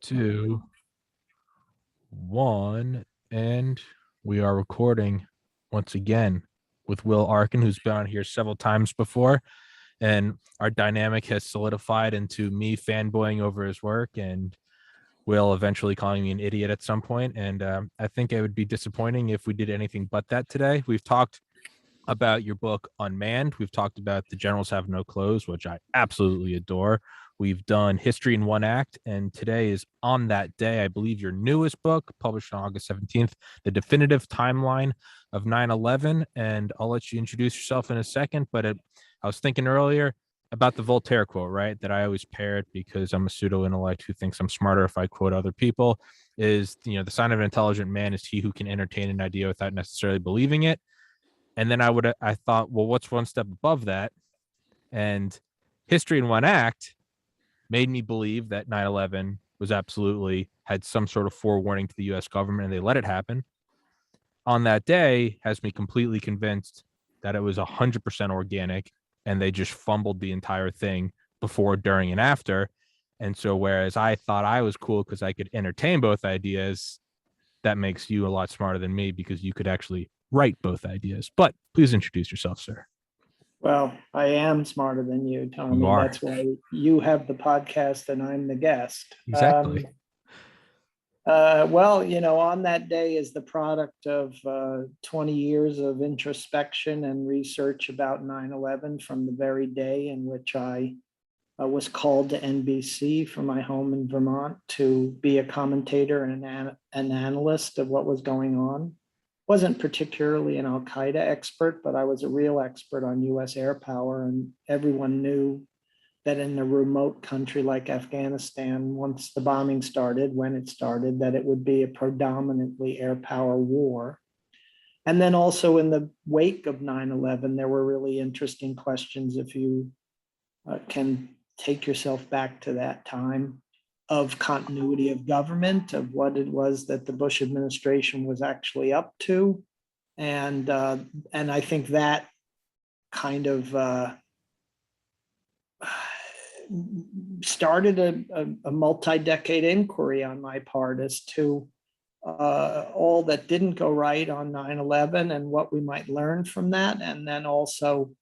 Two, one, and we are recording once again with Will Arkin, who's been on here several times before, and our dynamic has solidified into me fanboying over his work and Will eventually calling me an idiot at some point. And I think it would be disappointing if we did anything but that today. We've talked about your book Unmanned. We've talked about The Generals Have No Clothes, which I absolutely adore. We've done History in One Act, and today is On That Day, I believe your newest book, published on August 17th, The Definitive Timeline of 9/11. And I'll let you introduce yourself in a second, but I was thinking earlier about the Voltaire quote, right? That I always parrot because I'm a pseudo intellect who thinks I'm smarter if I quote other people. Is, the sign of an intelligent man is he who can entertain an idea without necessarily believing it. And then I thought, well, what's one step above that? And History in One Act made me believe that 9/11 was absolutely had some sort of forewarning to the US government and they let it happen. On That Day has me completely convinced that it was 100% organic and they just fumbled the entire thing before, during, and after. And so, whereas I thought I was cool because I could entertain both ideas, that makes you a lot smarter than me because you could actually write both ideas. But please introduce yourself, sir. Well, I am smarter than you, You Tommy. are. That's why you have the podcast and I'm the guest. Exactly. Well, On That Day is the product of 20 years of introspection and research about 9/11 from the very day in which I was called to NBC from my home in Vermont to be a commentator and an analyst of what was going on. Wasn't particularly an Al Qaeda expert, but I was a real expert on US air power. And everyone knew that in a remote country like Afghanistan, once the bombing started, when it started, that it would be a predominantly air power war. And then also in the wake of 9/11, there were really interesting questions if you can take yourself back to that time of continuity of government, of what it was that the Bush administration was actually up to. And I think that kind of started a multi-decade inquiry on my part as to all that didn't go right on 9/11 and what we might learn from that. And then also,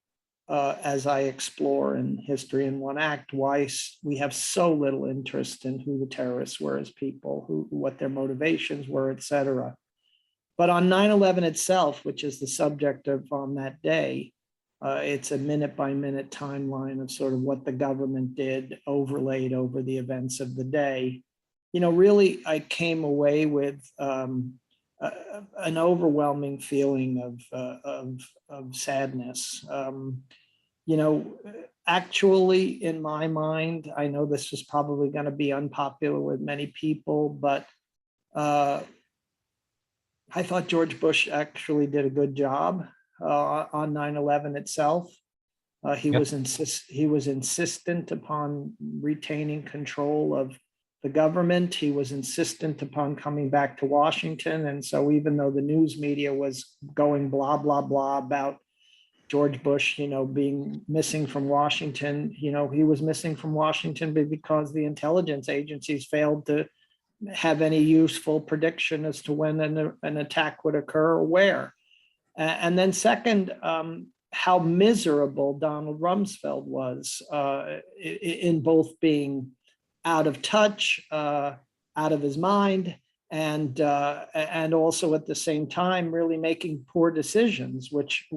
as I explore in History in One Act, why we have so little interest in who the terrorists were as people, what their motivations were, et cetera. But on 9/11 itself, which is the subject of On That Day, it's a minute by minute timeline of sort of what the government did overlaid over the events of the day. Really, I came away with an overwhelming feeling of sadness. Actually, in my mind, I know this is probably going to be unpopular with many people, but I thought George Bush actually did a good job on 9/11 itself. He Yep. was insistent upon retaining control of the government. He was insistent upon coming back to Washington. And so even though the news media was going blah, blah, blah about George Bush, being missing from Washington, he was missing from Washington because the intelligence agencies failed to have any useful prediction as to when an attack would occur or where. And then second, how miserable Donald Rumsfeld was in both being out of touch, out of his mind, and also at the same time really making poor decisions, which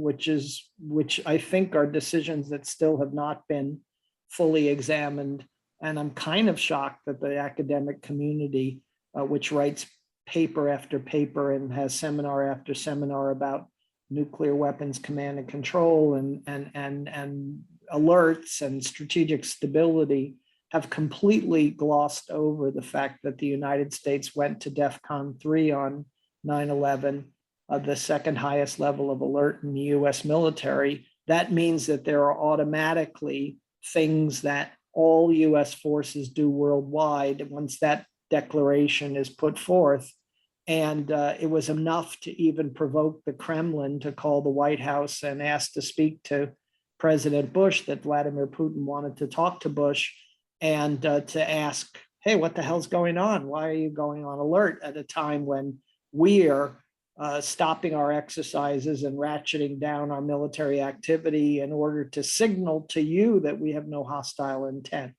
I think are decisions that still have not been fully examined. And I'm kind of shocked that the academic community, which writes paper after paper and has seminar after seminar about nuclear weapons command and control and alerts and strategic stability, have completely glossed over the fact that the United States went to DEFCON 3 on 9/11, the second highest level of alert in the US military. That means that there are automatically things that all US forces do worldwide once that declaration is put forth. And it was enough to even provoke the Kremlin to call the White House and ask to speak to President Bush, that Vladimir Putin wanted to talk to Bush and to ask hey, what the hell's going on? Why are you going on alert at a time when we are stopping our exercises and ratcheting down our military activity in order to signal to you that we have no hostile intent?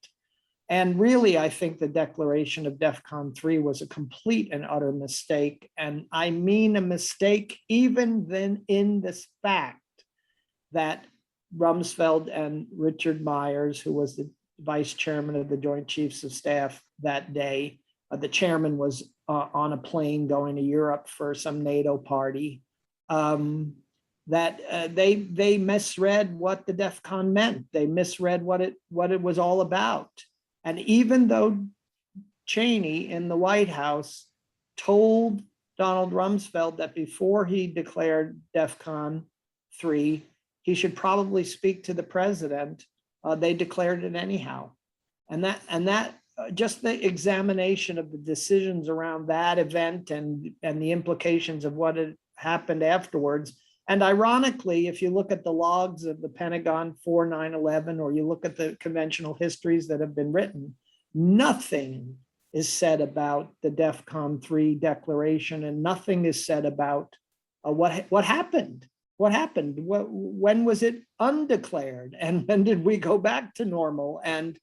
And really, I think the declaration of DEFCON 3 was a complete and utter mistake. And I mean a mistake even then in this fact that Rumsfeld and Richard Myers, who was the vice chairman of the Joint Chiefs of Staff that day, the chairman was on a plane going to Europe for some NATO party, that they misread what the DEFCON meant. They misread what it was all about. And even though Cheney in the White House told Donald Rumsfeld that before he declared DEFCON 3, he should probably speak to the president, they declared it anyhow. And that just the examination of the decisions around that event and the implications of what had happened afterwards. And ironically, if you look at the logs of the Pentagon for 9/11, or you look at the conventional histories that have been written, nothing is said about the DEFCON 3 declaration, and nothing is said about what happened. What happened? When was it undeclared? And when did we go back to normal? And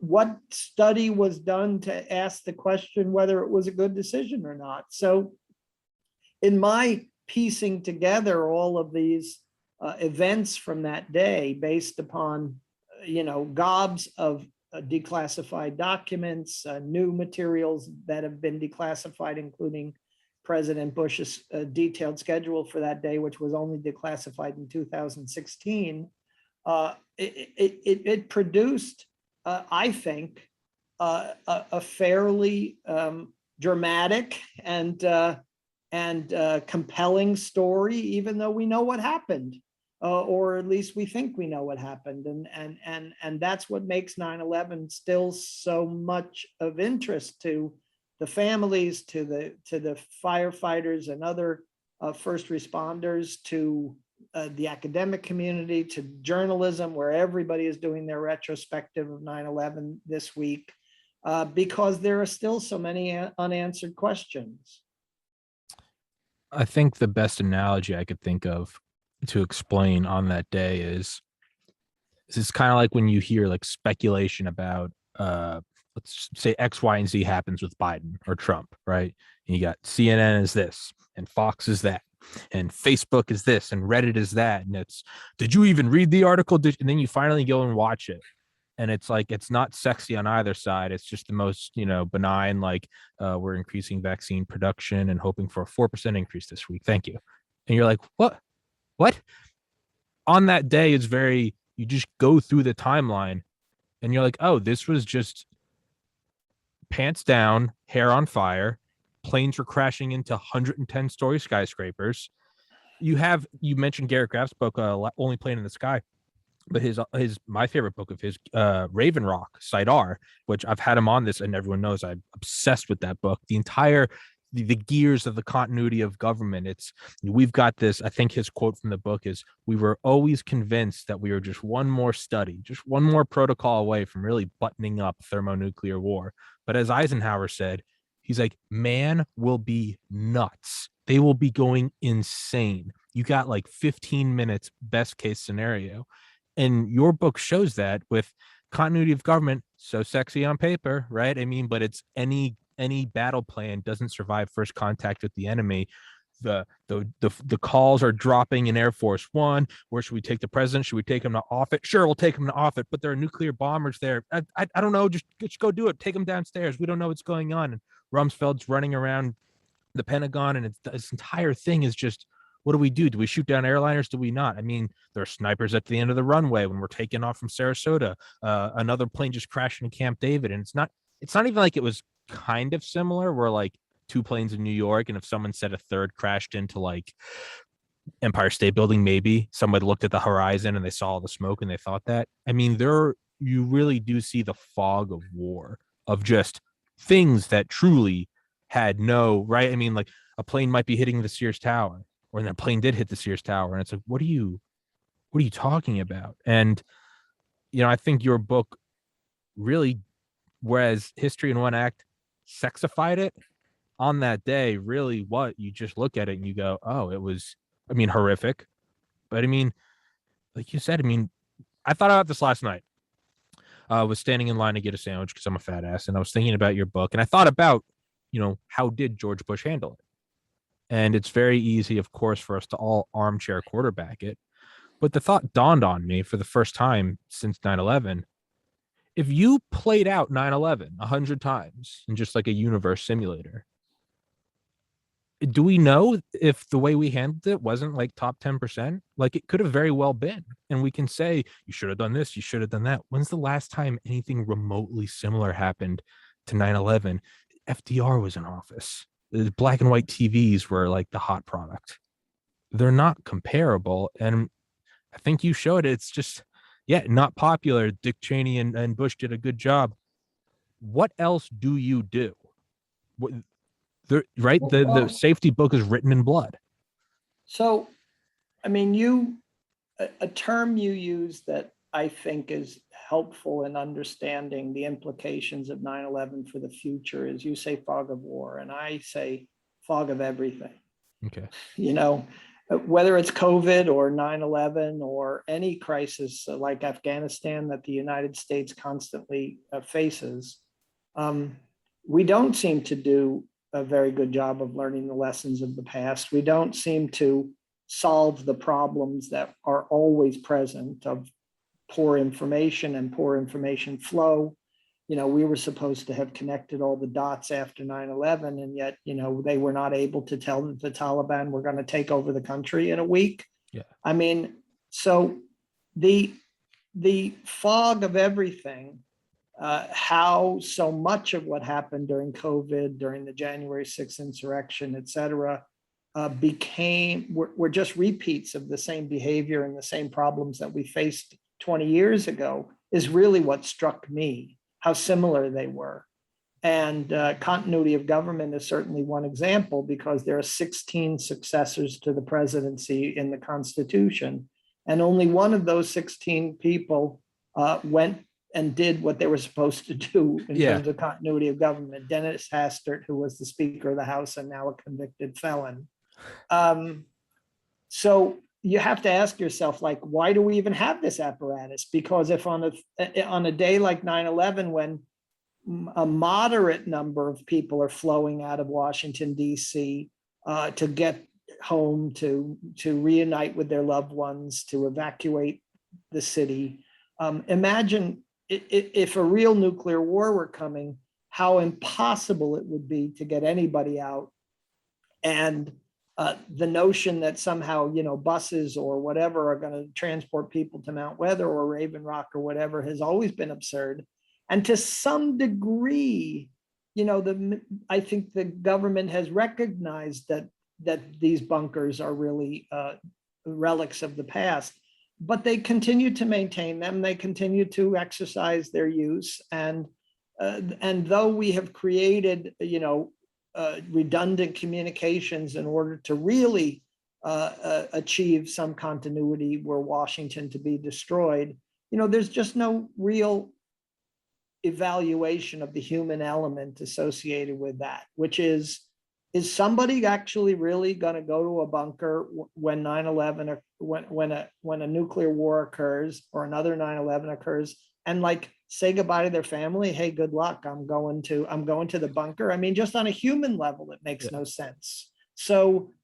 what study was done to ask the question whether it was a good decision or not? So in my piecing together all of these events from that day based upon, gobs of declassified documents, new materials that have been declassified, including President Bush's detailed schedule for that day, which was only declassified in 2016, it produced, I think, a fairly dramatic and compelling story, even though we know what happened, or at least we think we know what happened, and that's what makes 9/11 still so much of interest to the families, to the firefighters and other first responders, to the academic community, to journalism, where everybody is doing their retrospective of 9/11 this week, because there are still so many unanswered questions. I think the best analogy I could think of to explain on that day is it's kind of like when you hear like speculation about let's say X, Y, and Z happens with Biden or Trump, right? And you got CNN is this and Fox is that and Facebook is this and Reddit is that. And it's, did you even read the article? And then you finally go and watch it. And it's like, it's not sexy on either side. It's just the most, benign, like we're increasing vaccine production and hoping for a 4% increase this week. Thank you. And you're like, what? On that day, it's very, you just go through the timeline and you're like, oh, this was just pants down, hair on fire. Planes were crashing into 110-story skyscrapers. You mentioned Garrett Graff's book, Only Plane in the Sky, but my favorite book of his, Raven Rock, Sidar, which I've had him on this, and everyone knows I'm obsessed with that book. The gears of the continuity of government. We've got this. I think his quote from the book is, "We were always convinced that we were just one more study, just one more protocol away from really buttoning up thermonuclear war." But as Eisenhower said, he's like, "Man will be nuts. They will be going insane. You got like 15 minutes, best case scenario." And your book shows that with continuity of government, so sexy on paper, right? I mean, but it's any battle plan doesn't survive first contact with the enemy. The calls are dropping in Air Force One. Where should we take the president? Should we take him to Offutt? Sure, we'll take him to Offutt, but there are nuclear bombers there. I don't know. Just go do it. Take him downstairs. We don't know what's going on. And Rumsfeld's running around the Pentagon, and this entire thing is just, what do we do? Do we shoot down airliners? Do we not? I mean, there are snipers at the end of the runway when we're taking off from Sarasota. Another plane just crashed in Camp David, and it's not even like it was kind of similar, where like two planes in New York, and if someone said a third crashed into like Empire State Building, maybe somebody looked at the horizon and they saw all the smoke and they thought that. I mean, you really do see the fog of war, of just things that truly had no right. I mean, like a plane might be hitting the Sears Tower, or that plane did hit the Sears Tower, and it's like, what are you talking about? And I think your book really Whereas History in One Act sexified it on that day. Really, what you just look at it and you go, oh, it was, I mean, horrific. But I mean, like you said, I mean, I thought about this last night. I was standing in line to get a sandwich because I'm a fat ass, and I was thinking about your book, and I thought about, how did George Bush handle it? And it's very easy, of course, for us to all armchair quarterback it. But the thought dawned on me for the first time since 9/11. If you played out 9/11 100 times in just like a universe simulator, do we know if the way we handled it wasn't like top 10%? Like it could have very well been. And we can say, you should have done this, you should have done that. When's the last time anything remotely similar happened to 9/11? FDR was in office. The black and white TVs were like the hot product. They're not comparable. And I think you showed it. It's just, yeah, not popular. Dick Cheney and Bush did a good job. What else do you do? What, right? The safety book is written in blood. So, I mean, a term you use that I think is helpful in understanding the implications of 9/11 for the future is you say fog of war, and I say fog of everything. Okay. Whether it's COVID or 9/11 or any crisis like Afghanistan that the United States constantly faces, we don't seem to do a very good job of learning the lessons of the past. We don't seem to solve the problems that are always present of poor information and poor information flow. We were supposed to have connected all the dots after 9/11, and yet, they were not able to tell that the Taliban were going to take over the country in a week. Yeah. I mean, so the fog of everything, how so much of what happened during COVID, during the January 6th insurrection, et cetera, were just repeats of the same behavior and the same problems that we faced 20 years ago is really what struck me, how similar they were. And continuity of government is certainly one example because there are 16 successors to the presidency in the Constitution. And only one of those 16 people went and did what they were supposed to do in terms of continuity of government. Dennis Hastert, who was the Speaker of the House and now a convicted felon. So you have to ask yourself, like, why do we even have this apparatus? Because if on a day like 9/11, when a moderate number of people are flowing out of Washington, D.C. To get home, to reunite with their loved ones, to evacuate the city, imagine if a real nuclear war were coming, how impossible it would be to get anybody out. And the notion that somehow, buses or whatever are going to transport people to Mount Weather or Raven Rock or whatever has always been absurd. And to some degree, I think the government has recognized that these bunkers are really relics of the past, but they continue to maintain them. They continue to exercise their use. And though we have created, redundant communications in order to really achieve some continuity were Washington to be destroyed, there's just no real evaluation of the human element associated with that, which is somebody actually really going to go to a bunker when 9/11 or when a nuclear war occurs or another 9/11 occurs and like say goodbye to their family? Hey, good luck. I'm going to the bunker. I mean, just on a human level, it makes no sense. So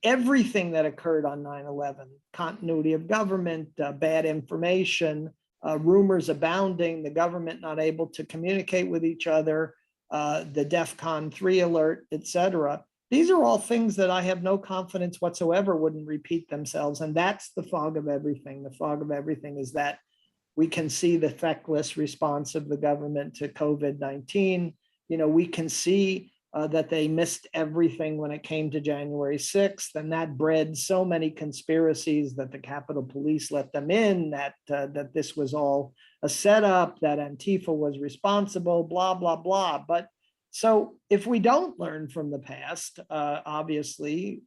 everything that occurred on 9/11, continuity of government, bad information, rumors abounding, the government not able to communicate with each other, the DEFCON 3 alert, et cetera. These are all things that I have no confidence whatsoever wouldn't repeat themselves. And that's the fog of everything. The fog of everything is that we can see the feckless response of the government to COVID-19. We can see that they missed everything when it came to January 6th, and that bred so many conspiracies that the Capitol Police let them in, that this was all a setup, that Antifa was responsible, blah, blah, blah. But so if we don't learn from the past, obviously,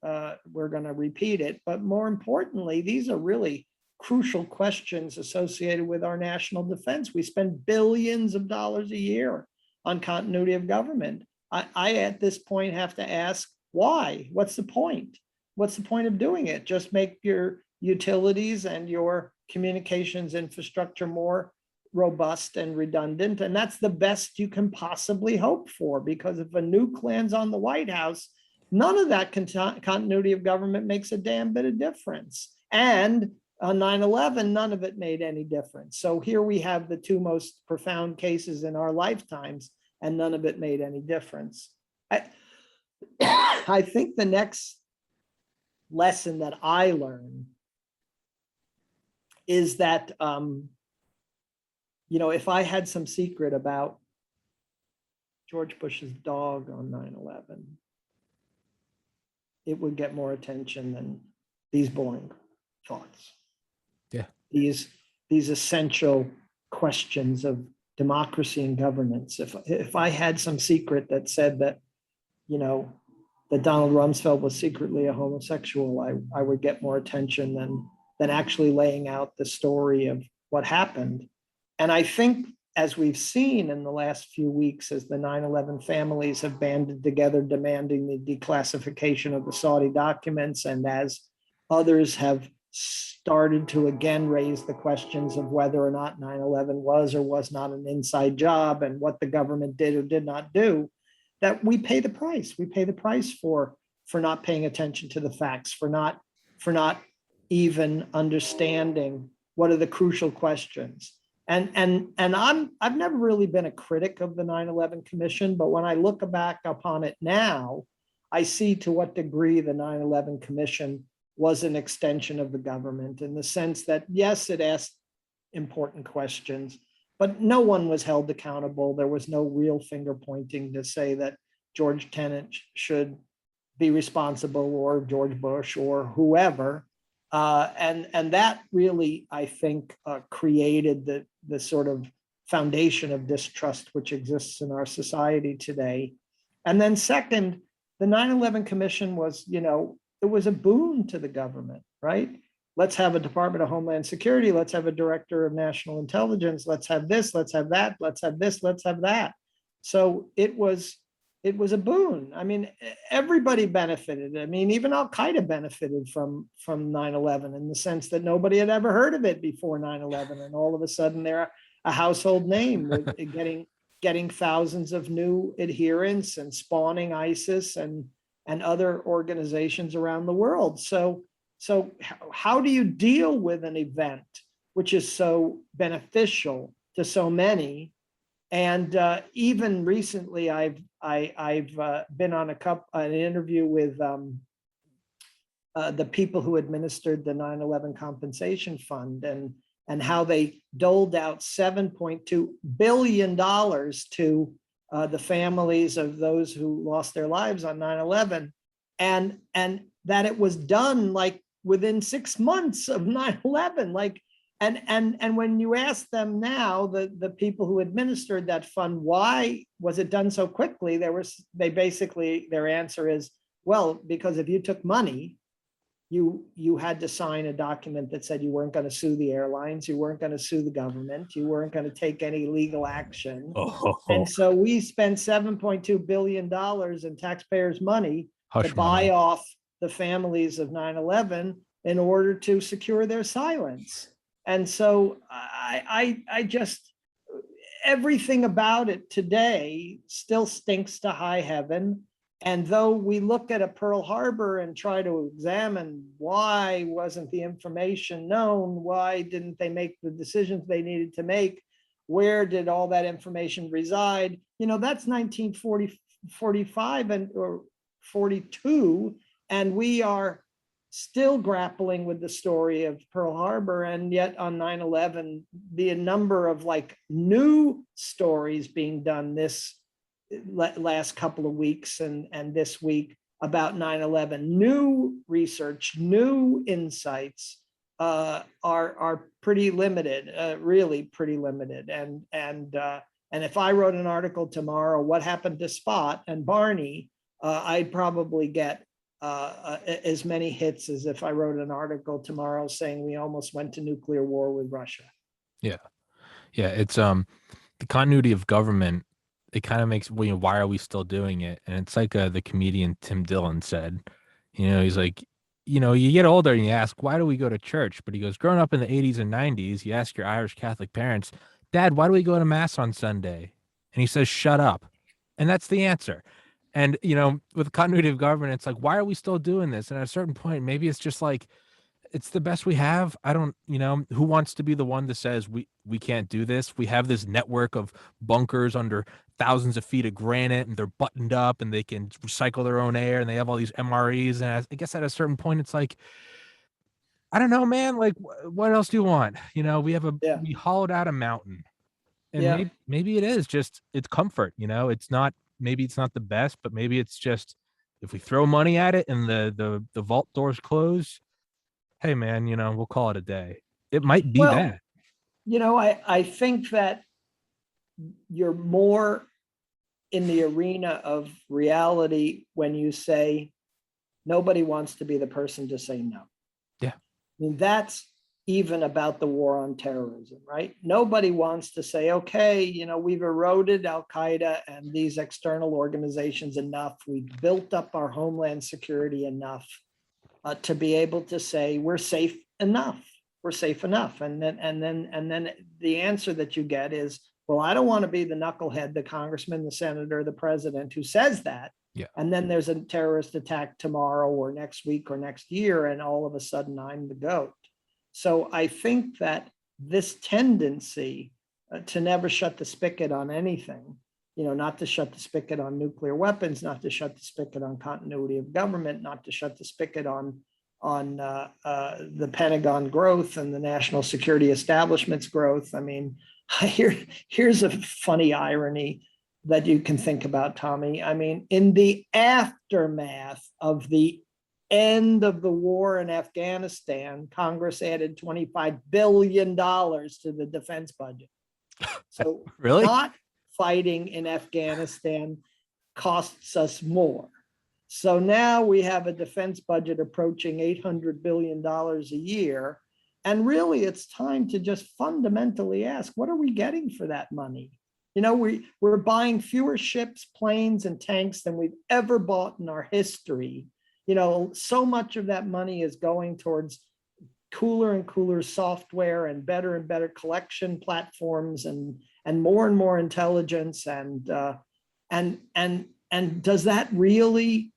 we're going to repeat it. But more importantly, these are really crucial questions associated with our national defense. We spend billions of dollars a year on continuity of government. I at this point have to ask, why? What's the point? What's the point of doing it? Just make your utilities and your communications infrastructure more robust and redundant. And that's the best you can possibly hope for, because if a nuke lands on the White House, none of that continuity of government makes a damn bit of difference. And on 9/11, none of it made any difference. So here we have the two most profound cases in our lifetimes, and none of it made any difference. I think the next lesson that I learned is that, if I had some secret about George Bush's dog on 9/11, it would get more attention than these boring thoughts. Yeah. These essential questions of democracy and governance. If I had some secret that said that, that Donald Rumsfeld was secretly a homosexual, I would get more attention than actually laying out the story of what happened. And I think, as we've seen in the last few weeks, as the 9/11 families have banded together demanding the declassification of the Saudi documents, and as others have started to again raise the questions of whether or not 9/11 was or was not an inside job, and what the government did or did not do, that we pay the price. We pay the price for not paying attention to the facts, for not even understanding what are the crucial questions. And I've never really been a critic of the 9/11 Commission, but when I look back upon it now, I see to what degree the 9/11 Commission was an extension of the government, in the sense that, yes, it asked important questions, but no one was held accountable. There was no real finger pointing to say that George Tenet should be responsible, or George Bush, or whoever. And that really, I think, created the sort of foundation of distrust which exists in our society today. And then second, the 9/11 Commission was, it was a boon to the government, right? Let's have a Department of Homeland Security. Let's have a Director of National Intelligence. Let's have this, let's have that, let's have this, let's have that. So it was a boon. I mean, everybody benefited. I mean, even Al-Qaeda benefited from 9/11, in the sense that nobody had ever heard of it before 9/11. And all of a sudden they're a household name, with getting thousands of new adherents and spawning ISIS and other organizations around the world. So how do you deal with an event which is so beneficial to so many? And even recently, I've been on an interview with the people who administered the 9/11 compensation fund, and how they doled out $7.2 billion to the families of those who lost their lives on 9/11, and that it was done like within 6 months of 9/11, like. And when you ask them now, the people who administered that fund, why was it done so quickly? Their answer is, well, because if you took money, you had to sign a document that said you weren't going to sue the airlines, you weren't going to sue the government, you weren't going to take any legal action. And so we spent $7.2 billion in taxpayers' money to buy off the families of 9/11 in order to secure their silence. And so I just, everything about it today still stinks to high heaven. And though we look at a Pearl Harbor and try to examine why wasn't the information known, why didn't they make the decisions they needed to make, where did all that information reside? That's 1945 or 42, and we are still grappling with the story of Pearl Harbor. And yet on 9/11, the number of new stories being done this last couple of weeks and this week about 9/11, new research, new insights are pretty limited, really pretty limited. And if I wrote an article tomorrow, what happened to Spot and Barney, I'd probably get as many hits as if I wrote an article tomorrow saying we almost went to nuclear war with Russia. Yeah. Yeah. It's the continuity of government. It kind of makes, well, why are we still doing it? And it's like the comedian Tim Dillon said, he's like, you get older and you ask, why do we go to church? But he goes, growing up in the 80s and 90s, you ask your Irish Catholic parents, Dad, why do we go to mass on Sunday? And he says, shut up. And that's the answer. And, with continuity of government, it's like, why are we still doing this? And at a certain point, maybe it's just like, it's the best we have. I don't, who wants to be the one that says we can't do this? We have this network of bunkers under thousands of feet of granite, and they're buttoned up, and they can recycle their own air, and they have all these MREs. And I guess at a certain point, it's like, I don't know, man. Like, what else do you want? Yeah. We hollowed out a mountain, and Yeah. maybe it is just it's comfort. It's not, maybe it's not the best, but maybe it's just if we throw money at it and the vault doors close, hey man, we'll call it a day. It might be Well, that. I think that you're more in the arena of reality when you say nobody wants to be the person to say no. Yeah. I mean, that's even about the war on terrorism, right? Nobody wants to say, okay, we've eroded Al Qaeda and these external organizations enough. We've built up our homeland security enough to be able to say we're safe enough. We're safe enough. And then the answer that you get is, well, I don't want to be the knucklehead, the congressman, the senator, the president who says that. Yeah. And then there's a terrorist attack tomorrow or next week or next year, and all of a sudden I'm the GOAT. So I think that this tendency to never shut the spigot on anything, not to shut the spigot on nuclear weapons, not to shut the spigot on continuity of government, not to shut the spigot on the Pentagon growth and the national security establishment's growth. I mean, here's a funny irony that you can think about, Tommy. I mean, in the aftermath of the end of the war in Afghanistan, Congress added $25 billion to the defense budget. So Really? not fighting in Afghanistan costs us more. So now we have a defense budget approaching $800 billion a year. And really, it's time to just fundamentally ask, what are we getting for that money? We're buying fewer ships, planes, and tanks than we've ever bought in our history. So much of that money is going towards cooler and cooler software and better collection platforms and more intelligence. And does that really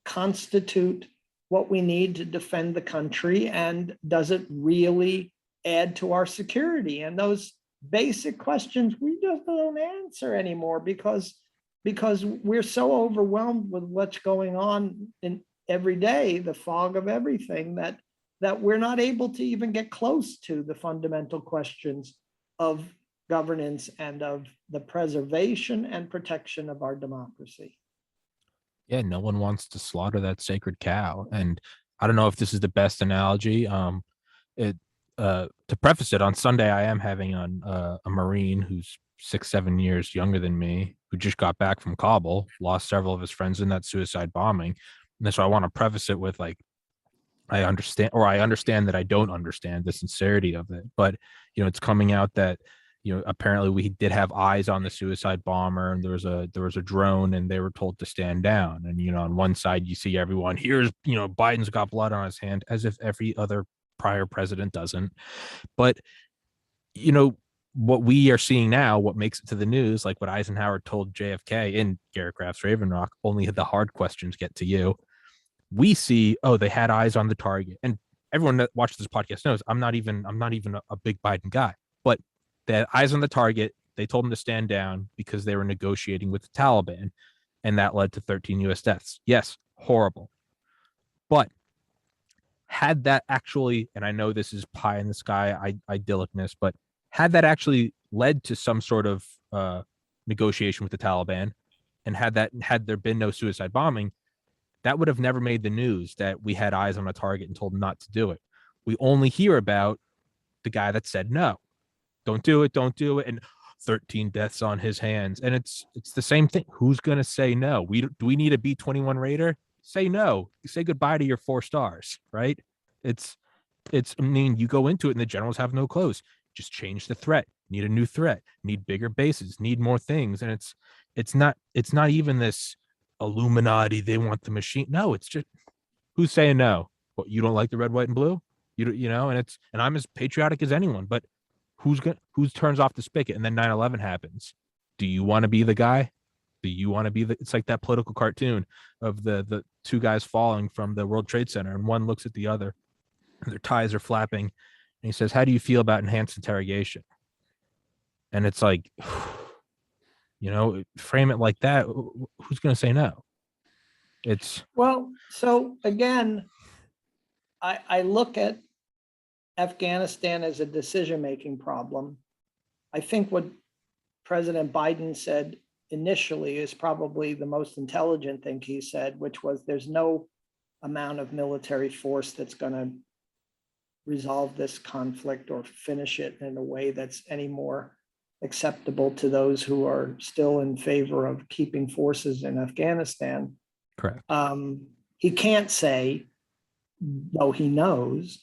constitute what we need to defend the country? And does it really add to our security? And those basic questions we just don't answer anymore because we're so overwhelmed with what's going on in every day, the fog of everything, that we're not able to even get close to the fundamental questions of governance and of the preservation and protection of our democracy. Yeah, no one wants to slaughter that sacred cow. And I don't know if this is the best analogy. It To preface it, on Sunday I am having on a Marine who's 6-7 years younger than me, who just got back from Kabul, lost several of his friends in that suicide bombing. And so I want to preface it with, like, I understand that I don't understand the sincerity of it, but it's coming out that apparently we did have eyes on the suicide bomber, and there was a drone, and they were told to stand down. And on one side you see everyone, here's Biden's got blood on his hand, as if every other prior president doesn't. But what we are seeing now, what makes it to the news, like what Eisenhower told JFK in Garrett Graff's Raven Rock, only the hard questions get to you. We see, oh, they had eyes on the target. And everyone that watches this podcast knows I'm not even a big Biden guy, but they had eyes on the target. They told him to stand down because they were negotiating with the Taliban, and that led to 13 US deaths. Yes, horrible. But had that actually, and I know this is pie in the sky idyllicness, but had that actually led to some sort of negotiation with the Taliban, and had there been no suicide bombing, that would have never made the news that we had eyes on a target and told him not to do it. We only hear about the guy that said no, don't do it, and 13 deaths on his hands. And it's the same thing. Who's going to say no? Do we need a B-21 Raider? say no, say goodbye to your 4 stars, right? It's I mean, you go into it and the generals have no clothes. Just change the threat. Need a new threat. Need bigger bases. Need more things. And it's not even this Illuminati. They want the machine. No, it's just who's saying no. What, you don't like the red, white, and blue? You know, and I'm as patriotic as anyone. But who turns off the spigot and then 9/11 happens? Do you want to be the guy? Do you want to be the? It's like that political cartoon of the two guys falling from the World Trade Center, and one looks at the other, and their ties are flapping, and he says, "How do you feel about enhanced interrogation?" And it's like, you know, frame it like that. Who's going to say no? It's Well, so again, I look at Afghanistan as a decision-making problem. I think what President Biden said initially is probably the most intelligent thing he said, which was there's no amount of military force that's going to resolve this conflict or finish it in a way that's any more acceptable to those who are still in favor of keeping forces in Afghanistan. correct. He can't say, though he knows.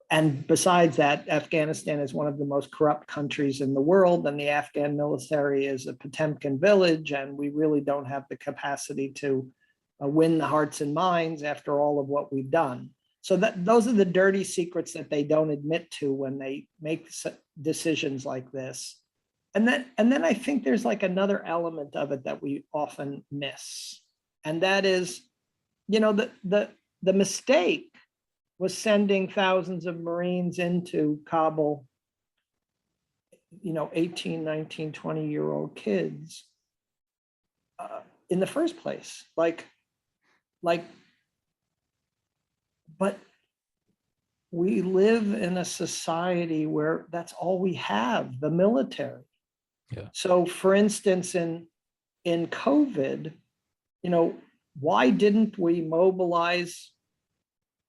And besides that, Afghanistan is one of the most corrupt countries in the world, and the Afghan military is a Potemkin village, and we really don't have the capacity to win the hearts and minds after all of what we've done. So those are the dirty secrets that they don't admit to when they make decisions like this. And then I think there's like another element of it that we often miss, and that is, you know, the mistake was sending thousands of Marines into Kabul, you know, 18, 19, 20-year-old kids in the first place. But we live in a society where that's all we have, the military. Yeah. So for instance, in COVID, you know, why didn't we mobilize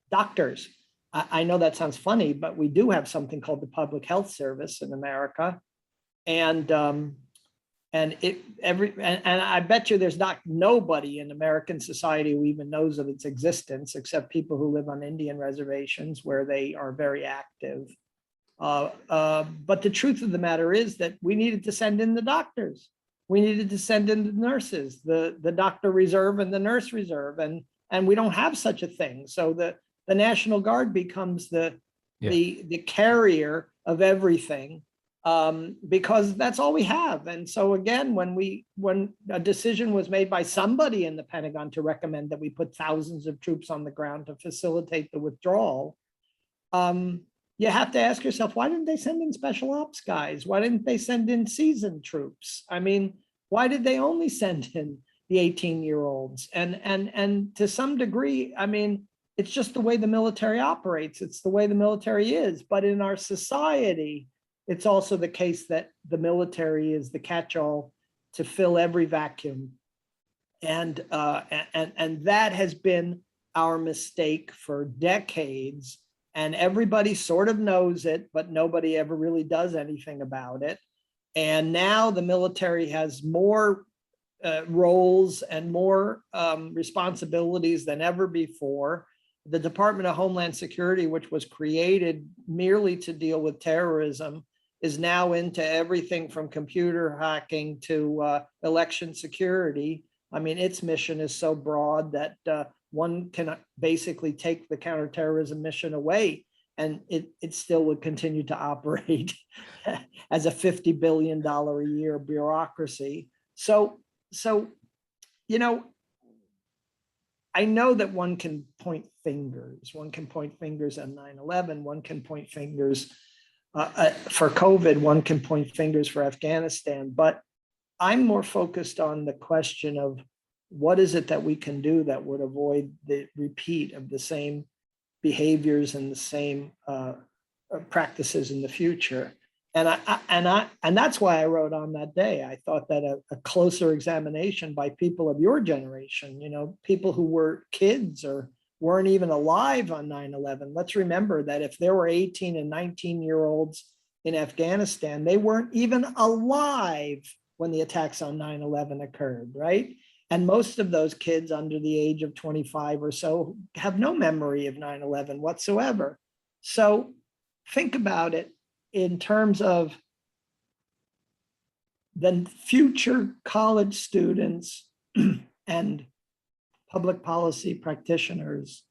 doctors? I know that sounds funny, but we do have something called the Public Health Service in America, and I bet you there's nobody in American society who even knows of its existence, except people who live on Indian reservations where they are very active. But the truth of the matter is that we needed to send in the doctors. We needed to send in the nurses, the doctor reserve and the nurse reserve, and we don't have such a thing. So the National Guard becomes the carrier of everything, because that's all we have. And so again, when a decision was made by somebody in the Pentagon to recommend that we put thousands of troops on the ground to facilitate the withdrawal, you have to ask yourself, why didn't they send in special ops guys? Why didn't they send in seasoned troops? I mean, why did they only send in the 18-year-olds? And to some degree, I mean, it's just the way the military operates. It's the way the military is. But in our society, it's also the case that the military is the catch-all to fill every vacuum. And that has been our mistake for decades. And everybody sort of knows it, but nobody ever really does anything about it. And now the military has more roles and more responsibilities than ever before. The Department of Homeland Security, which was created merely to deal with terrorism, is now into everything from computer hacking to election security. I mean, its mission is so broad that one can basically take the counterterrorism mission away, and it still would continue to operate as a $50 billion a year bureaucracy. So, you know, I know that one can point fingers. One can point fingers at 9/11. One can point fingers for COVID. One can point fingers for Afghanistan. But I'm more focused on the question of what is it that we can do that would avoid the repeat of the same behaviors and the same practices in the future. And that's why I wrote on that day. I thought that a closer examination by people of your generation, you know, people who were kids or weren't even alive on 9/11. Let's remember that if there were 18 and 19-year-olds in Afghanistan, they weren't even alive when the attacks on 9/11 occurred, right? And most of those kids under the age of 25 or so have no memory of 9/11 whatsoever. So think about it in terms of the future college students and public policy practitioners.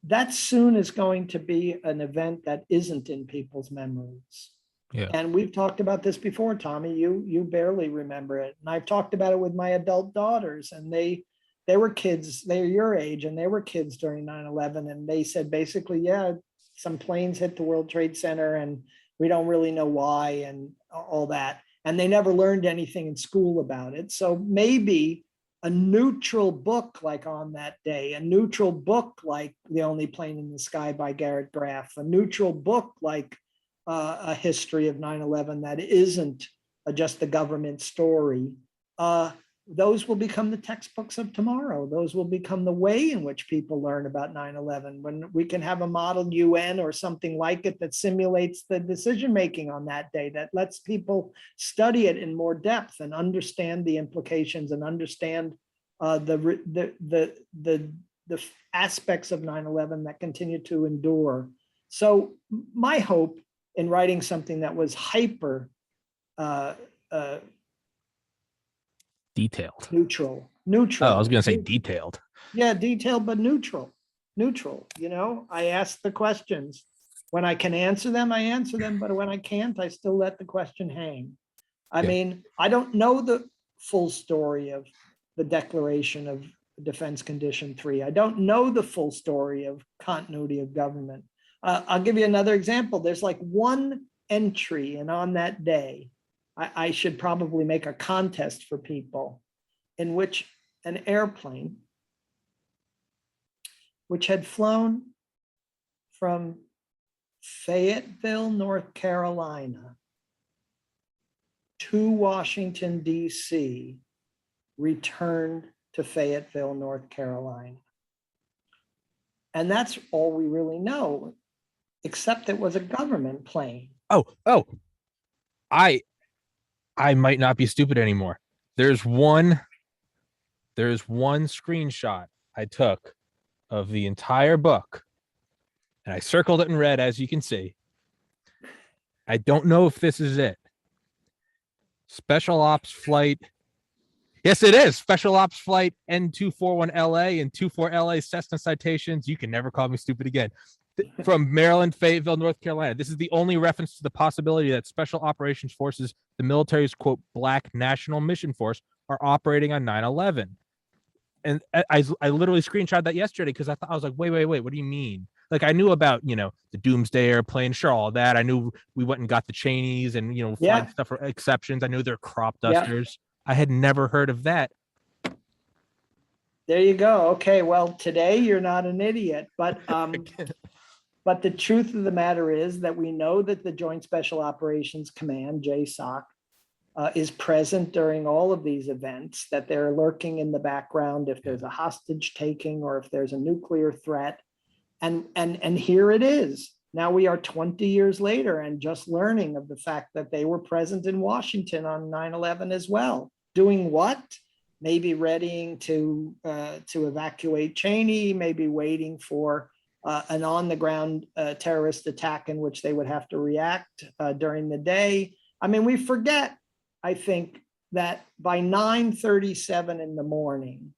That soon is going to be an event that isn't in people's memories. Yeah. And we've talked about this before, Tommy. You barely remember it. And I've talked about it with my adult daughters, and they were kids, they're your age, and they were kids during 9/11. And they said basically, yeah, some planes hit the World Trade Center and we don't really know why and all that. And they never learned anything in school about it. So maybe a neutral book like On That Day, a neutral book like The Only Plane in the Sky by Garrett Graff, a neutral book like a history of 9/11 that isn't just the government story, those will become the textbooks of tomorrow. Those will become the way in which people learn about 9/11. When we can have a model UN or something like it that simulates the decision-making on that day, that lets people study it in more depth and understand the implications and understand the aspects of 9/11 that continue to endure. So my hope in writing something that was hyper Detailed. neutral. Oh, I was going to say detailed. Yeah, detailed, but neutral. You know, I ask the questions. When I can answer them, I answer them. But when I can't, I still let the question hang. I mean, I don't know the full story of the declaration of Defense Condition 3. I don't know the full story of continuity of government. I'll give you another example. There's like one entry, and on that day, I should probably make a contest for people in which an airplane, which had flown from Fayetteville, North Carolina to Washington, D.C., returned to Fayetteville, North Carolina. And that's all we really know, except it was a government plane. Oh, I might not be stupid anymore. There's one screenshot I took of the entire book, and I circled it in red, as you can see. I don't know if this is it. Special Ops Flight. Yes, it is. Special Ops Flight N241LA and 24LA Cessna citations. You can never call me stupid again. From Maryland, Fayetteville, North Carolina. This is the only reference to the possibility that Special Operations Forces, the military's, quote, Black National Mission Force, are operating on 9/11. And I literally screenshot that yesterday because I was like, wait, what do you mean? Like, I knew about, the Doomsday airplane, sure, all that. I knew we went and got the Cheneys and, flight stuff for exceptions. I knew they're crop dusters. I had never heard of that. There you go. Okay, well, today you're not an idiot, but the truth of the matter is that we know that the Joint Special Operations Command, JSOC, is present during all of these events, that they're lurking in the background if there's a hostage taking or if there's a nuclear threat. And here it is. Now we are 20 years later and just learning of the fact that they were present in Washington on 9/11 as well. Doing what? Maybe readying to evacuate Cheney, maybe waiting for an on-the-ground terrorist attack in which they would have to react during the day. I mean, we forget, I think, that by 9:37 in the morning,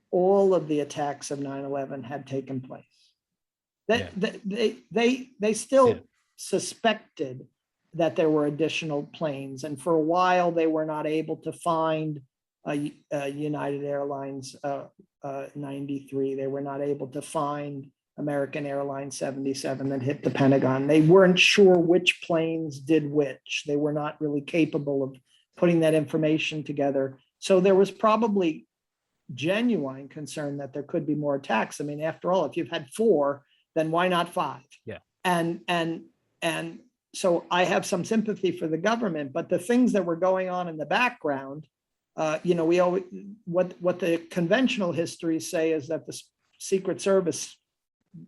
all of the attacks of 9/11 had taken place. They still suspected that there were additional planes, and for a while they were not able to find United Airlines 93. They were not able to find American Airlines 77 that hit the Pentagon. They weren't sure which planes did which. They were not really capable of putting that information together. So there was probably genuine concern that there could be more attacks. I mean, after all, if you've had 4, then why not 5? Yeah. And so I have some sympathy for the government, but the things that were going on in the background, we always, what the conventional histories say is that the Secret Service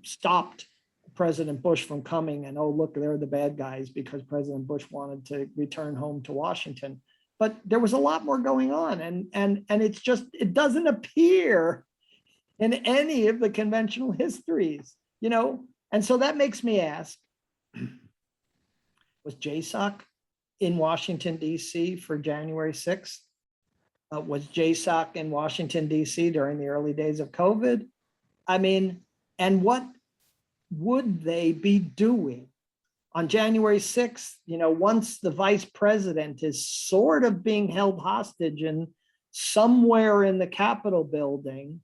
stopped President Bush from coming, and oh, look, they're the bad guys because President Bush wanted to return home to Washington. but there was a lot more going on. And it's just, it doesn't appear in any of the conventional histories, you know? And so that makes me ask, was JSOC in Washington, D.C. for January 6th? Was JSOC in Washington, D.C. during the early days of COVID? I mean, and what would they be doing on January 6th? You know, once the vice president is sort of being held hostage in somewhere in the Capitol building,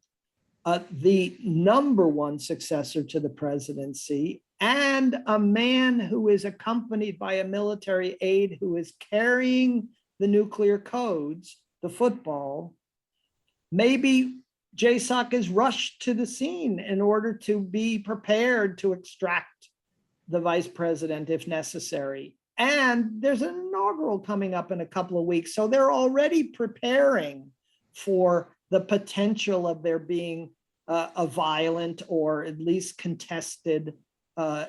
the number one successor to the presidency, and a man who is accompanied by a military aide who is carrying the nuclear codes, the football, maybe JSOC is rushed to the scene in order to be prepared to extract the vice president if necessary. And there's an inaugural coming up in a couple of weeks. So they're already preparing for the potential of there being a violent or at least contested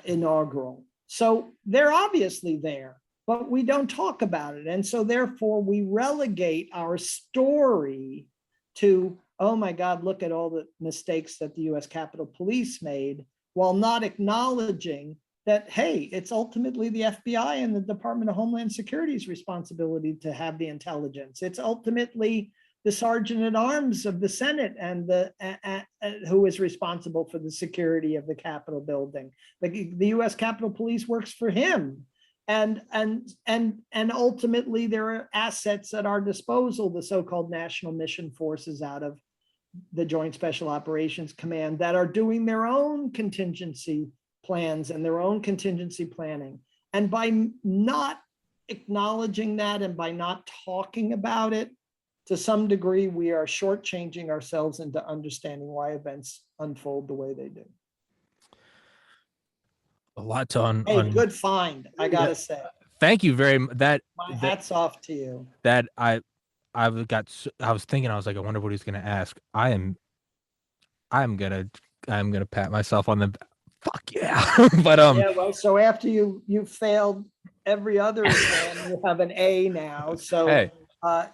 inaugural. So they're obviously there, but we don't talk about it. And so therefore we relegate our story to, oh my God, look at all the mistakes that the US Capitol Police made, while not acknowledging that, hey, it's ultimately the FBI and the Department of Homeland Security's responsibility to have the intelligence. It's ultimately the Sergeant at Arms of the Senate and who is responsible for the security of the Capitol building. The US Capitol Police works for him. And ultimately there are assets at our disposal, the so-called National Mission Forces out of the Joint Special Operations Command that are doing their own contingency plans and their own contingency planning. And by not acknowledging that and by not talking about it, to some degree, we are shortchanging ourselves into understanding why events unfold the way they do. A lot to Hey, good find, I gotta say. Thank you very much. My hat's off to you. That I was thinking, I was like, I wonder what he's gonna ask. I'm gonna pat myself on the fuck yeah. But yeah, well, so after you failed every other exam, you have an A now. So hey,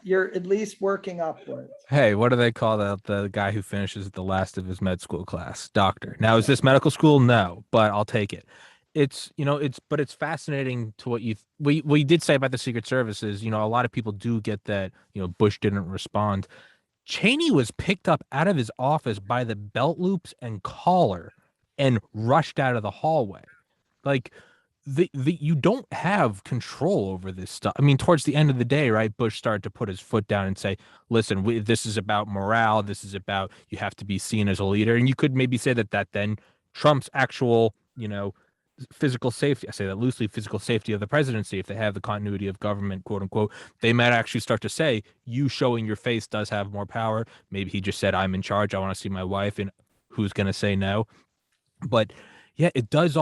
you're at least working upwards. Hey, what do they call the guy who finishes the last of his med school class? Doctor. Now, is this medical school? No, but I'll take it. It's, you know, it's fascinating to what we did say about the Secret Services. You know, a lot of people do get that, you know, Bush didn't respond. Cheney was picked up out of his office by the belt loops and collar and rushed out of the hallway. Like, you don't have control over this stuff. I mean, towards the end of the day, right, Bush started to put his foot down and say, listen, this is about morale. This is about, you have to be seen as a leader. And you could maybe say that then Trump's actual, you know, physical safety, I say that loosely, physical safety of the presidency, if they have the continuity of government, quote unquote, they might actually start to say, you showing your face does have more power. Maybe he just said, I'm in charge. I want to see my wife, and who's going to say no? But yeah, it does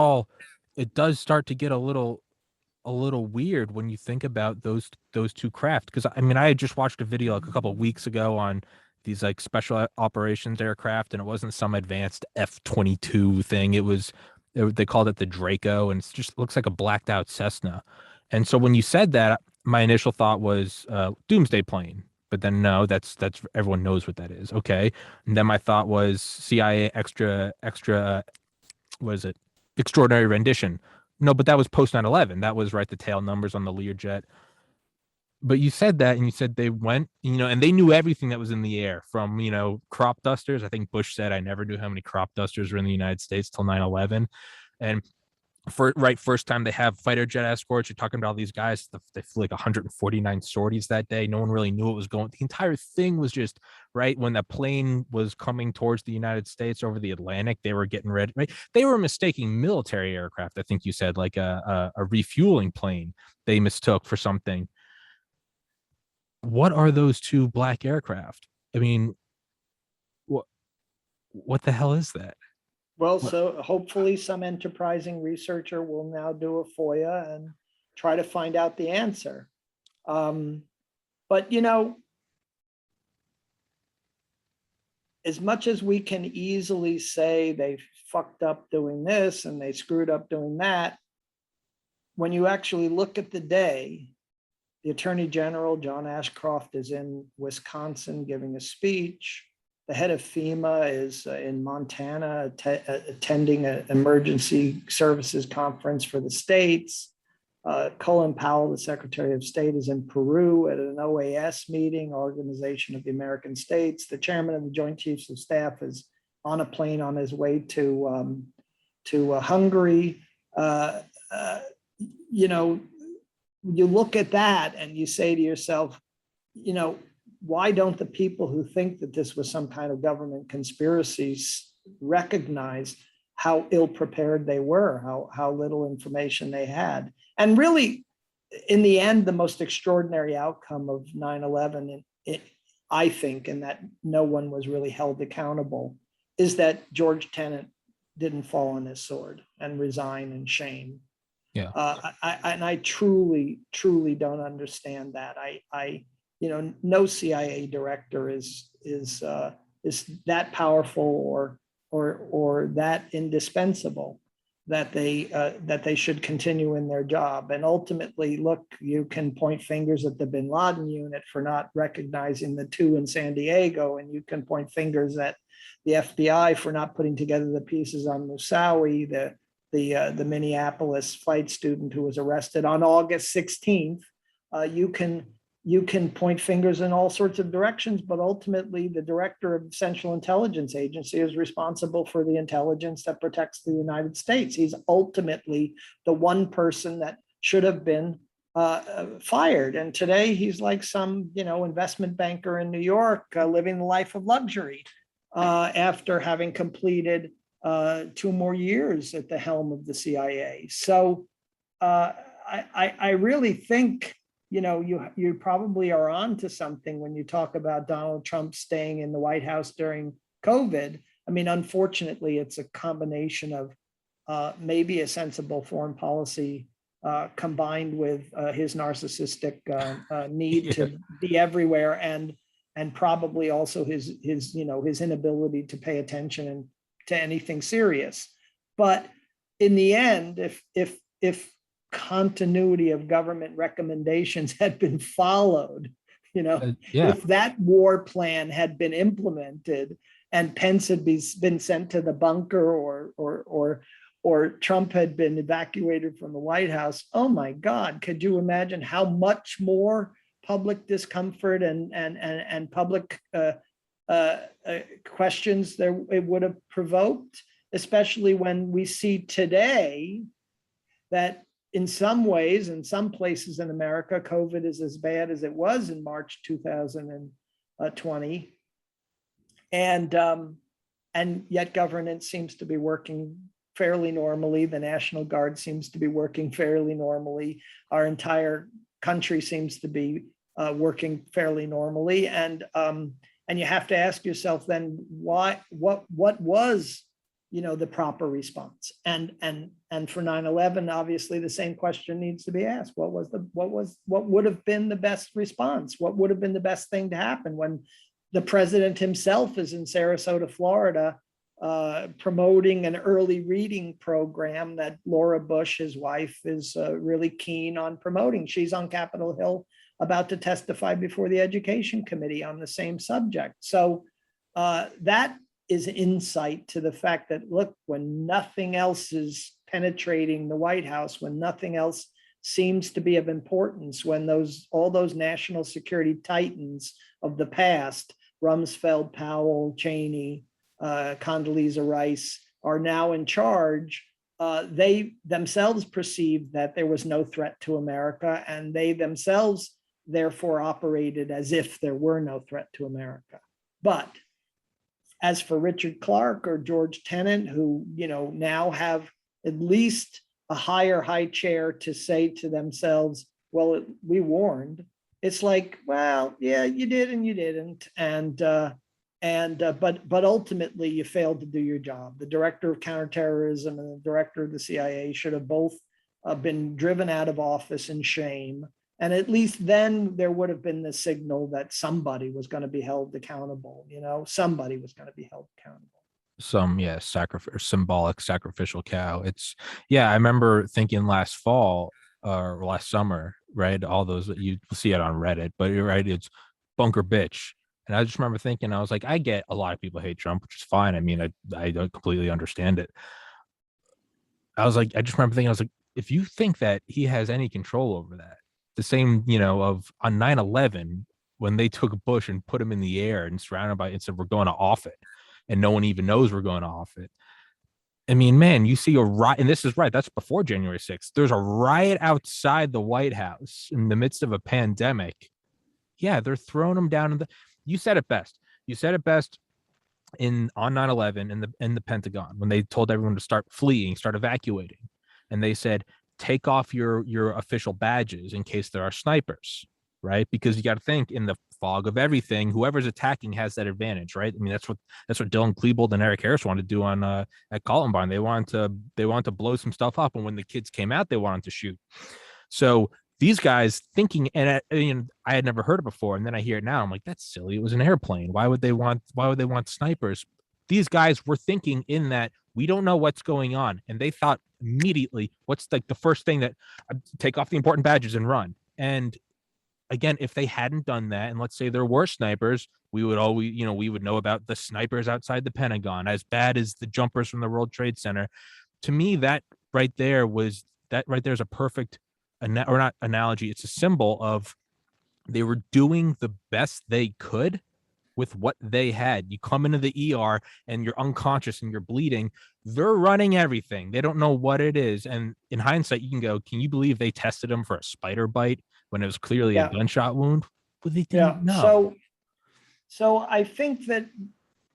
start to get a little weird when you think about those two craft. Because I mean, I had just watched a video like a couple of weeks ago on these like special operations aircraft, and it wasn't some advanced F-22 thing. They called it the Draco, and it just looks like a blacked out Cessna. And so when you said that, my initial thought was doomsday plane. But then no, that's everyone knows what that is. Okay. And then my thought was CIA extra what is it? Extraordinary rendition. No, but that was post 9/11. That was right, the tail numbers on the Learjet. But you said that, and you said they went, you know, and they knew everything that was in the air, from, you know, crop dusters. I think Bush said, I never knew how many crop dusters were in the United States till 9/11. And first time they have fighter jet escorts. You're talking about all these guys. They flew like 149 sorties that day. No one really knew what was going. The entire thing was just right when the plane was coming towards the United States over the Atlantic. They were getting ready. Right, they were mistaking military aircraft. I think you said like a refueling plane. They mistook for something. What are those two black aircraft? I mean, what the hell is that? Well, so hopefully some enterprising researcher will now do a FOIA and try to find out the answer. But, you know, as much as we can easily say they fucked up doing this and they screwed up doing that, when you actually look at the day, The Attorney General, John Ashcroft, is in Wisconsin giving a speech. The head of FEMA is in Montana attending an emergency services conference for the states. Colin Powell, the Secretary of State, is in Peru at an OAS meeting, Organization of the American States. The chairman of the Joint Chiefs of Staff is on a plane on his way to Hungary. You know, you look at that and you say to yourself, you know, why don't the people who think that this was some kind of government conspiracy recognize how ill prepared they were, how little information they had? And really, in the end, the most extraordinary outcome of 9/11, I think, and that no one was really held accountable, is that George Tenet didn't fall on his sword and resign in shame. Yeah. I truly don't understand that. No CIA director is that powerful or that indispensable that they should continue in their job. And ultimately, look, you can point fingers at the Bin Laden unit for not recognizing the two in San Diego, and you can point fingers at the FBI for not putting together the pieces on Moussaoui, the Minneapolis flight student who was arrested on August 16th. You can point fingers in all sorts of directions, but ultimately the director of the Central Intelligence Agency is responsible for the intelligence that protects the United States. He's ultimately the one person that should have been fired. And today he's like some, investment banker in New York, living the life of luxury after having completed 2 more years at the helm of the CIA. So I really think, you probably are on to something when you talk about Donald Trump staying in the White House during COVID. I mean, unfortunately, it's a combination of maybe a sensible foreign policy combined with his narcissistic need to be everywhere, and probably also his inability to pay attention to anything serious. But in the end, if continuity of government recommendations had been followed, if that war plan had been implemented and Pence had been sent to the bunker or Trump had been evacuated from the White House, oh my God, could you imagine how much more public discomfort and public questions there it would have provoked, especially when we see today that in some ways, in some places in America, COVID is as bad as it was in March 2020. And yet governance seems to be working fairly normally. The National Guard seems to be working fairly normally. Our entire country seems to be working fairly normally. And you have to ask yourself then, what was the proper response? And for 9/11, obviously the same question needs to be asked. What would have been the best response? What would have been the best thing to happen when the president himself is in Sarasota, Florida, promoting an early reading program that Laura Bush, his wife, is really keen on promoting. She's on Capitol Hill about to testify before the Education Committee on the same subject. So that is insight to the fact that, look, when nothing else is penetrating the White House, when nothing else seems to be of importance, when all those national security titans of the past, Rumsfeld, Powell, Cheney, Condoleezza Rice, are now in charge, they themselves perceived that there was no threat to America, and they themselves therefore operated as if there were no threat to America. But as for Richard Clarke or George Tenet, who now have at least a high chair to say to themselves, well, we warned. It's like, well, yeah, you did and you didn't. But ultimately you failed to do your job. The director of counterterrorism and the director of the CIA should have both been driven out of office in shame. And at least then there would have been the signal that somebody was going to be held accountable. Somebody was going to be held accountable. Symbolic sacrificial cow. I remember thinking last fall or last summer right? All those that you see it on Reddit, but you're right, it's bunker bitch. And I just remember thinking, I was like, I get a lot of people hate Trump, which is fine. I mean, I don't completely understand it. I was like, I just remember thinking, I was like, if you think that he has any control over that, the same, of on 9/11, when they took Bush and put him in the air and surrounded by it and said, we're going to off it, and no one even knows we're going to off it. I mean, man, you see a riot, and this is right. That's before January 6th. There's a riot outside the White House in the midst of a pandemic. Yeah, they're throwing them down in the. You said it best. You said it best in on 9/11 in the Pentagon when they told everyone to start fleeing, start evacuating, and they said take off your official badges in case there are snipers, right? Because you got to think in the fog of everything, whoever's attacking has that advantage, right? I mean, that's what Dylan Klebold and Eric Harris wanted to do on at Columbine. They wanted to blow some stuff up, and when the kids came out, they wanted to shoot. So these guys thinking, and I had never heard it before, and then I hear it now. I'm like, that's silly. It was an airplane. Why would they want snipers? These guys were thinking in that we don't know what's going on, and they thought immediately, what's like the first thing that take off the important badges and run. And again, if they hadn't done that, and let's say there were snipers, we would we would know about the snipers outside the Pentagon, as bad as the jumpers from the World Trade Center. To me, that right there is a perfect or not analogy. It's a symbol of they were doing the best they could with what they had. You come into the ER and you're unconscious and you're bleeding. They're running everything. They don't know what it is. And in hindsight, you can go, can you believe they tested him for a spider bite when it was clearly a gunshot wound? But they didn't know. So I think that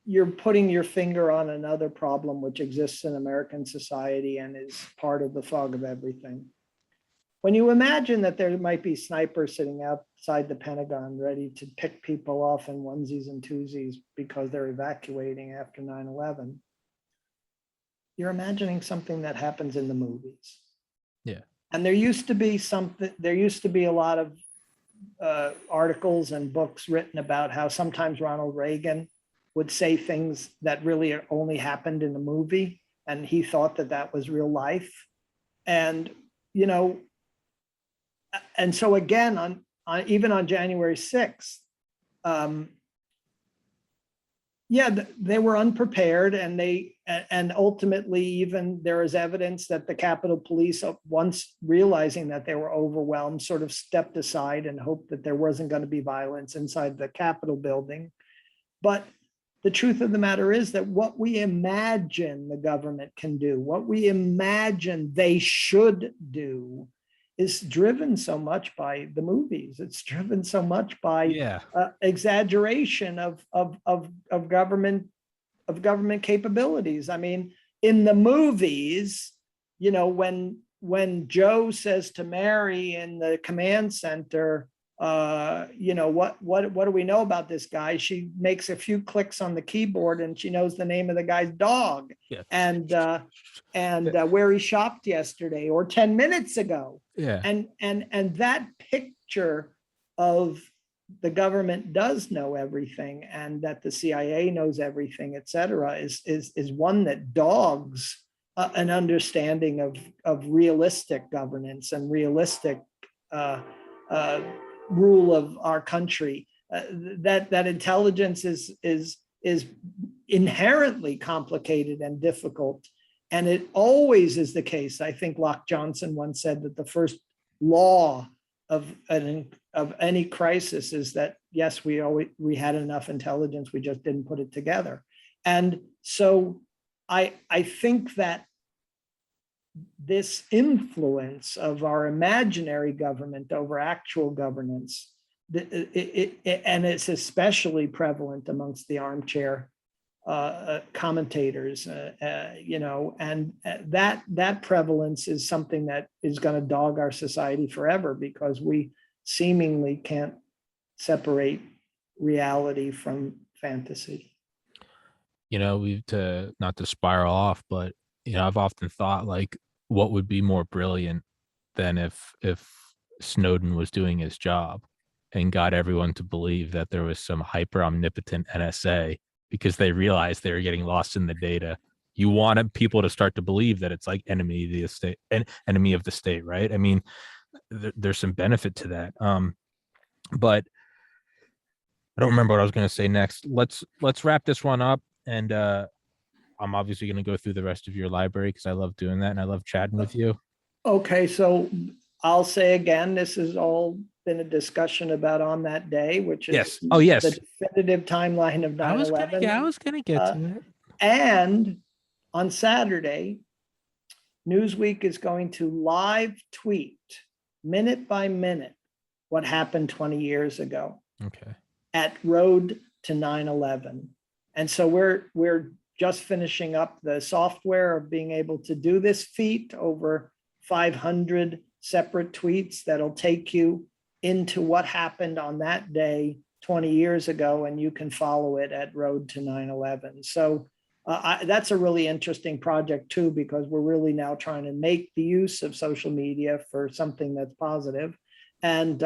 you're putting your finger on another problem which exists in American society and is part of the fog of everything. When you imagine that there might be snipers sitting outside the Pentagon ready to pick people off in onesies and twosies because they're evacuating after 9/11, you're imagining something that happens in the movies. Yeah. And there used to be a lot of articles and books written about how sometimes Ronald Reagan would say things that really only happened in the movie, and he thought that that was real life. And, and so again, even on January 6th, they were unprepared, and ultimately even there is evidence that the Capitol Police, once realizing that they were overwhelmed, sort of stepped aside and hoped that there wasn't going to be violence inside the Capitol building. But the truth of the matter is that what we imagine the government can do, what we imagine they should do, is driven so much by the movies. It's driven so much by exaggeration of government capabilities. I mean, in the movies, when Joe says to Mary in the command center, what do we know about this guy? She makes a few clicks on the keyboard and she knows the name of the guy's dog, and where he shopped yesterday or 10 minutes ago. Yeah. And that picture of the government does know everything and that the CIA knows everything, et cetera, is one that dogs an understanding of realistic governance and realistic rule of our country. That intelligence is inherently complicated and difficult. And it always is the case. I think Locke Johnson once said that the first law of any crisis is that, yes, we had enough intelligence, we just didn't put it together. And so I think that this influence of our imaginary government over actual governance, and it's especially prevalent amongst the armchair commentators, and that prevalence is something that is going to dog our society forever, because we seemingly can't separate reality from fantasy. Not to spiral off, but I've often thought, like, what would be more brilliant than if Snowden was doing his job and got everyone to believe that there was some hyper omnipotent NSA because they realized they were getting lost in the data. You wanted people to start to believe that it's like enemy of the state, right? I mean, there's some benefit to that. But I don't remember what I was going to say next. Let's wrap this one up, and I'm obviously going to go through the rest of your library because I love doing that and I love chatting with you. Okay, so I'll say again, this has all been a discussion about on that day, which is Yes. Oh, yes. the definitive timeline of 9/11. I was gonna get to it. And on Saturday, Newsweek is going to live tweet minute by minute what happened 20 years ago Okay. at Road to 9/11. And so we're just finishing up the software of being able to do this feat over 500 separate tweets that'll take you into what happened on that day 20 years ago, and you can follow it at Road to 9/11. So that's a really interesting project too, because we're really now trying to make the use of social media for something that's positive. And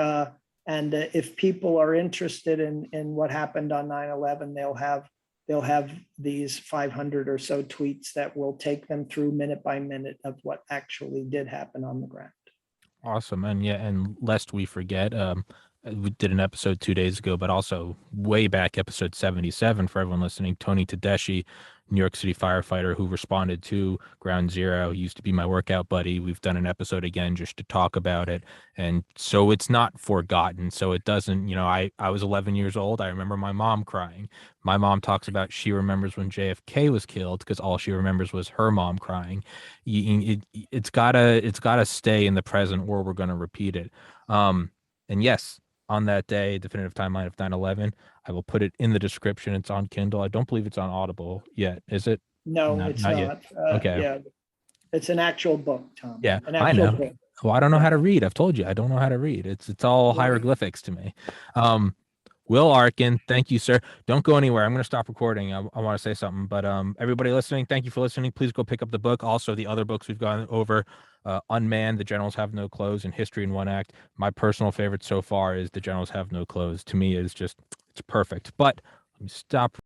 if people are interested in what happened on 9/11, they'll have these 500 or so tweets that will take them through minute by minute of what actually did happen on the ground. Awesome. And yeah, and lest we forget, we did an episode 2 days ago, but also way back, episode 77 for everyone listening. Tony Tedeschi, New York City firefighter who responded to Ground Zero, he used to be my workout buddy. We've done an episode again just to talk about it. And so it's not forgotten. So it doesn't, I was 11 years old. I remember my mom crying. My mom talks about she remembers when JFK was killed because all she remembers was her mom crying. It's gotta stay in the present or we're going to repeat it. And yes, on that day, definitive timeline of 9/11. I will put it in the description. It's on Kindle. I don't believe it's on Audible yet. Is it? No, it's not. Yet. Okay. Yeah, it's an actual book, Tom. Yeah, an I actual know. book. Well, I don't know how to read. I've told you I don't know how to read. It's all hieroglyphics to me. Will Arkin, thank you, sir. Don't go anywhere. I'm going to stop recording. I want to say something, but everybody listening, thank you for listening. Please go pick up the book. Also, the other books we've gone over, Unmanned, The Generals Have No Clothes, and History in One Act. My personal favorite so far is The Generals Have No Clothes. To me, it's perfect. But let me stop